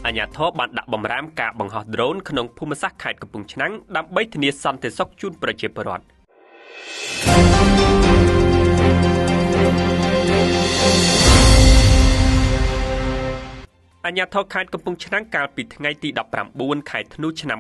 អាជ្ញាធរបានដាក់បំរាមការបង្ហោះដ្រូនក្នុងភូមិសាស្ត្រខេត្តកំពង់ឆ្នាំងដើម្បីធានាសន្តិសុខជូនប្រជាពលរដ្ឋអាជ្ញាធរខេត្តកំពង់ឆ្នាំងកាលពីថ្ងៃទី19ខែធ្នូឆ្នាំ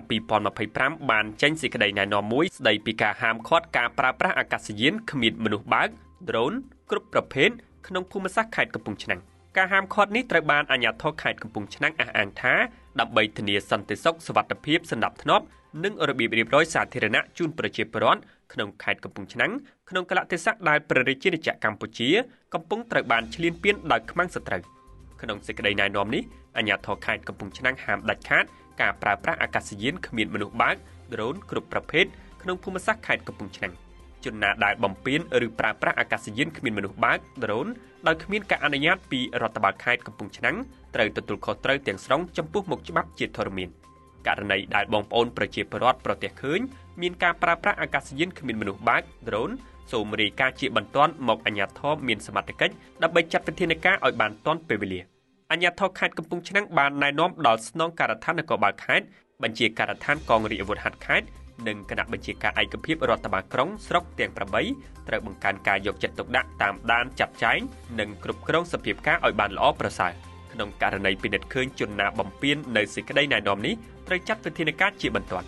2025បានចេញសេចក្តីណែនាំមួយស្តីពីការហាមឃាត់ការប្រើប្រាស់អាកាសយានគ្មានមនុស្សបើក drone គ្រប់ប្រភេទក្នុងភូមិសាស្ត្រខេត្តកំពង់ឆ្នាំងការហាមឃាត់នេះត្រូវបានអាជ្ញាធរខេត្តកំពង់ឆ្នាំងអះអាងថាដើម្បីធានាសន្តិសុខសុវត្ថិភាពសណ្ដាប់ធ្នាប់និងរបៀបរៀបរយសាធារណៈជូនប្រជាពលរដ្ឋក្នុងខេត្តកំពង់ឆ្នាំងក្នុងកលៈទេសៈដែលព្រះរាជាណាចក្រកម្ពុជាកំពុងត្រូវបានឈ្លានពានដោយខ្មាំងសត្រូវក្នុងសេចក្តីណែនាំនេះអាជ្ញាធរខេត្តកំពង់ឆ្នាំងហាមដាច់ខាតការប្រើប្រាស់អាកាសយានគ្មានមនុស្សបើក drone គ្រប់ប្រភេទក្នុងភូមិសាស្ត្រខេត្តកំពង់ឆ្នាំងជនណាដែលបំពានឬប្រើប្រាស់អាកាសយានគ្មានមនុស្សបើក drone ដោយគ្មានការអនុញ្ញាតពីរដ្ឋបាលខេត្តកំពង់ឆ្នាំងត្រូវទទួលខុសត្រូវទាំងស្រុងចំពោះមុខច្បាប់ជាធរមានករណីដែលបងប្អូនប្រជាពលរដ្ឋប្រទះឃើញមានការប្រើប្រាស់អាកាសយានគ្មានមនុស្សបើក drone សូមរាយការណ៍ជាបន្ទាន់មកអាជ្ញាធរមានសមត្ថកិច្ចដើម្បីចាត់វិធានការឲ្យបានទាន់ពេលវេលាអាជ្ញាធរខេត្តកំពង់ឆ្នាំងបានណែនាំដល់ស្នងការដ្ឋាននគរបាលខេត្តបញ្ជាការដ្ឋានកងរាជអាវុធហត្ថខេត្តនិងគណៈបញ្ជាការឯកភាពរដ្ឋបាលក្រុងស្រុកទាំង8ត្រូវបង្កើនការយកចិត្តទុកដាក់តាមដានចាត់ចែងនិងគ្រប់គ្រងសភាពការឲ្យបានល្អប្រសើរក្នុងករណីពិនិត្យឃើញជនណាបំពាននៅសេចក្តីណែនាំនេះត្រូវចាត់វិធានការជាបន្ទាន់